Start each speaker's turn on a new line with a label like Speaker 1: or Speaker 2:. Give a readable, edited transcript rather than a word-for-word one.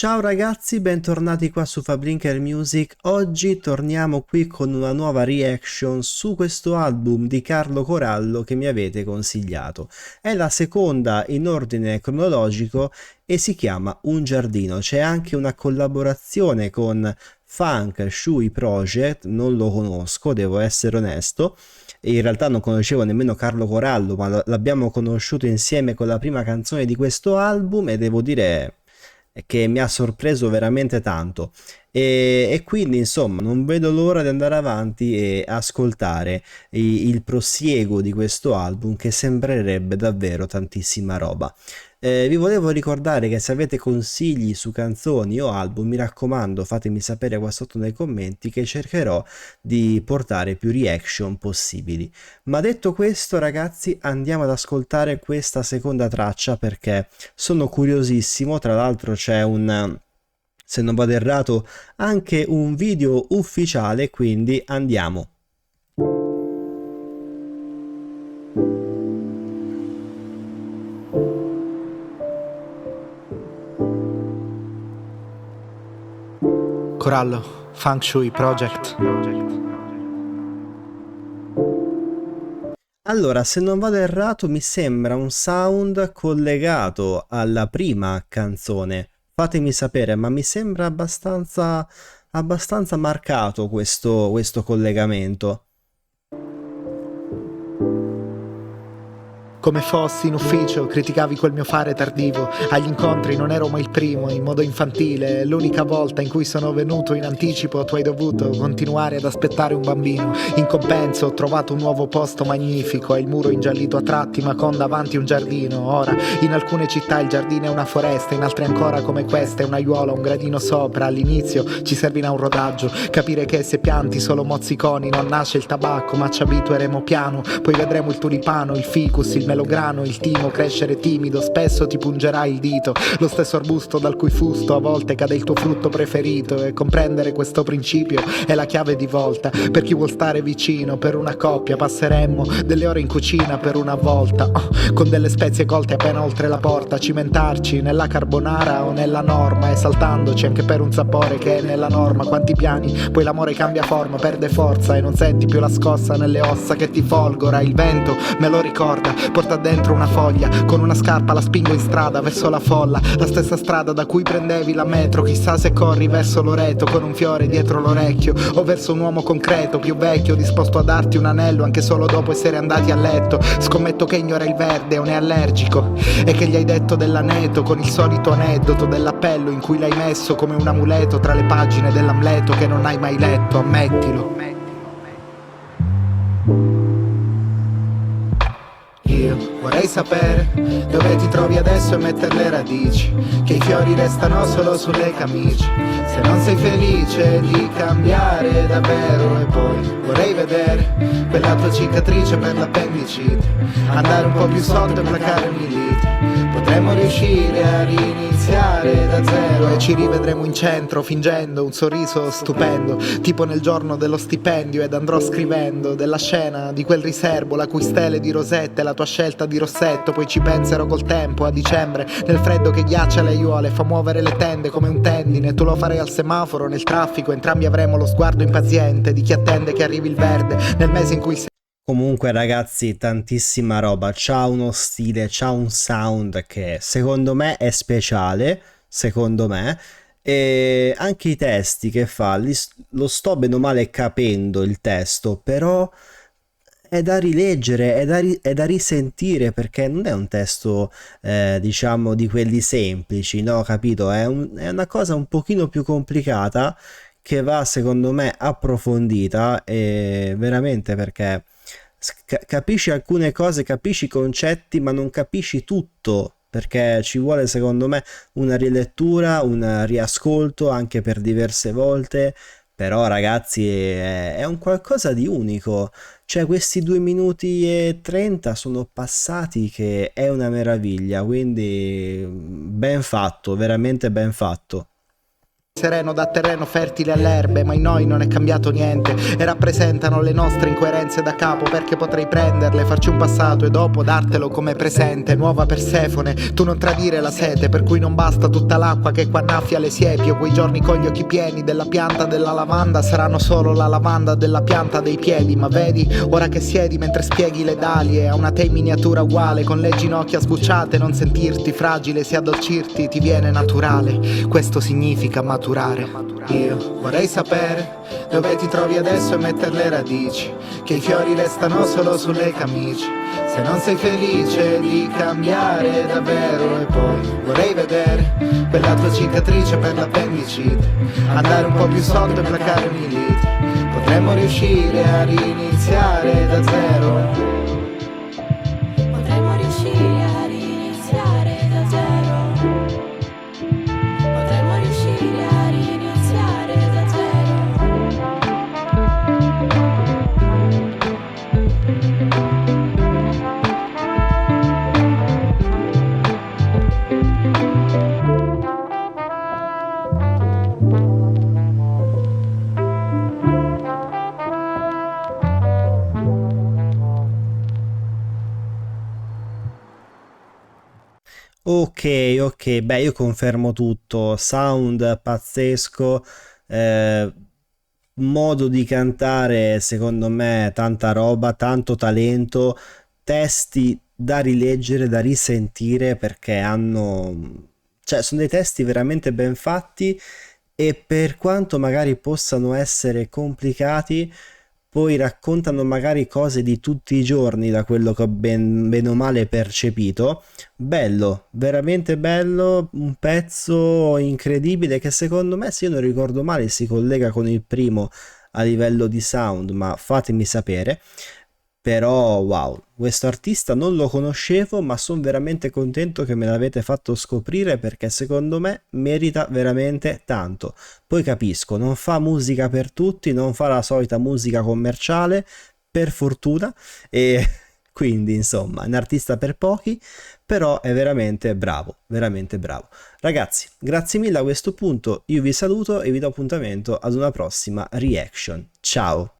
Speaker 1: Ciao ragazzi, bentornati qua su Fabrinker Music. Oggi torniamo qui con una nuova reaction su questo album di Carlo Corallo che mi avete consigliato. È la seconda in ordine cronologico e si chiama Un Giardino. C'è anche una collaborazione con Funk Shui Project, non lo conosco, devo essere onesto. E in realtà non conoscevo nemmeno Carlo Corallo, ma l'abbiamo conosciuto insieme con la prima canzone di questo album e devo dire che mi ha sorpreso veramente tanto e quindi insomma non vedo l'ora di andare avanti e ascoltare il prosieguo di questo album che sembrerebbe davvero tantissima roba. Vi volevo ricordare che se avete consigli su canzoni o album, mi raccomando fatemi sapere qua sotto nei commenti che cercherò di portare più reaction possibili. Ma detto questo ragazzi, andiamo ad ascoltare questa seconda traccia perché sono curiosissimo. Tra l'altro c'è un, se non vado errato, anche un video ufficiale, quindi andiamo.
Speaker 2: Corallo, Funk Shui Project.
Speaker 1: Allora, se non vado errato, mi sembra un sound collegato alla prima canzone. Fatemi sapere, ma mi sembra abbastanza marcato questo collegamento.
Speaker 2: Come fossi in ufficio, criticavi quel mio fare tardivo. Agli incontri non ero mai il primo, in modo infantile. L'unica volta in cui sono venuto in anticipo, tu hai dovuto continuare ad aspettare un bambino. In compenso ho trovato un nuovo posto magnifico. È il muro ingiallito a tratti, ma con davanti un giardino. Ora, in alcune città il giardino è una foresta, in altre ancora come questa è un'aiuola, un gradino sopra. All'inizio ci servirà un rodaggio, capire che se pianti solo mozziconi non nasce il tabacco, ma ci abitueremo piano. Poi vedremo il tulipano, il ficus, il melograno, il timo crescere timido, spesso ti pungerà il dito, lo stesso arbusto dal cui fusto a volte cade il tuo frutto preferito, e comprendere questo principio è la chiave di volta per chi vuol stare vicino. Per una coppia passeremmo delle ore in cucina per una volta, con delle spezie colte appena oltre la porta, cimentarci nella carbonara o nella norma, esaltandoci anche per un sapore che è nella norma. Quanti piani, poi l'amore cambia forma, perde forza e non senti più la scossa nelle ossa che ti folgora. Il vento me lo ricorda, porta dentro una foglia, con una scarpa la spingo in strada verso la folla, la stessa strada da cui prendevi la metro. Chissà se corri verso Loreto con un fiore dietro l'orecchio, o verso un uomo concreto, più vecchio, disposto a darti un anello anche solo dopo essere andati a letto. Scommetto che ignora il verde o ne è allergico, e che gli hai detto dell'aneto con il solito aneddoto dell'appello in cui l'hai messo come un amuleto tra le pagine dell'Amleto che non hai mai letto, ammettilo. Io vorrei sapere dove ti trovi adesso e mettere le radici, che i fiori restano solo sulle camicie, se non sei felice di cambiare davvero. E poi vorrei vedere quella tua cicatrice per l'appendicite, andare un po' più sotto e placare ogni lite. Potremmo riuscire a riniziare da zero e ci rivedremo in centro fingendo un sorriso stupendo, tipo nel giorno dello stipendio, ed andrò scrivendo della scena di quel riservo, la cui stele di rosette, la tua scelta di rossetto. Poi ci penserò col tempo a dicembre, nel freddo che ghiaccia le aiuole, fa muovere le tende come un tendine. Tu lo farai al semaforo, nel traffico, entrambi avremo lo sguardo impaziente di chi attende che arrivi il verde, nel mese in cui
Speaker 1: Comunque ragazzi, tantissima roba, c'ha uno stile, c'ha un sound che secondo me è speciale, secondo me, e anche i testi che fa, lo sto bene o male capendo il testo, però è da rileggere, è da risentire perché non è un testo diciamo di quelli semplici, no, capito? È una cosa un pochino più complicata che va secondo me approfondita e veramente perché capisci alcune cose, capisci i concetti, ma non capisci tutto perché ci vuole secondo me una rilettura, un riascolto anche per diverse volte. Però ragazzi è un qualcosa di unico, cioè questi 2 minuti e 30 sono passati che è una meraviglia, quindi ben fatto, veramente ben fatto.
Speaker 2: sereno da terreno fertile alle erbe, ma in noi non è cambiato niente e rappresentano le nostre incoerenze da capo, perché potrei prenderle, farci un passato e dopo dartelo come presente. Nuova Persefone, tu non tradire la sete, per cui non basta tutta l'acqua che qua annaffia le siepi, o quei giorni con gli occhi pieni della pianta della lavanda saranno solo la lavanda della pianta dei piedi. Ma vedi, ora che siedi mentre spieghi le dalie a una te in miniatura uguale, con le ginocchia sbucciate, non sentirti fragile, si addolcirti ti viene naturale. Questo significa maturare. Io vorrei sapere dove ti trovi adesso e mettere le radici, che i fiori restano solo sulle camicie, se non sei felice di cambiare davvero. E poi vorrei vedere quella tua cicatrice per l'appendicite, andare un po' più sotto e placare ogni litro. Potremmo riuscire a riniziare da zero.
Speaker 3: Potremmo riuscire a riniziare da zero. Potremmo riuscire a riniziare da zero.
Speaker 1: Ok, ok, beh, io confermo tutto, sound pazzesco, eh, modo di cantare, secondo me, tanta roba, tanto talento, testi da rileggere, da risentire perché hanno, cioè, sono dei testi veramente ben fatti e per quanto magari possano essere complicati, poi raccontano magari cose di tutti i giorni da quello che ho bene o male percepito. Bello, veramente bello, un pezzo incredibile che secondo me, se io non ricordo male, si collega con il primo a livello di sound, ma fatemi sapere. Però wow, questo artista non lo conoscevo, ma sono veramente contento che me l'avete fatto scoprire perché secondo me merita veramente tanto. Poi capisco, non fa musica per tutti, non fa la solita musica commerciale, per fortuna, e quindi insomma, è un artista per pochi, però è veramente bravo, veramente bravo. Ragazzi, grazie mille a questo punto, io vi saluto e vi do appuntamento ad una prossima reaction. Ciao!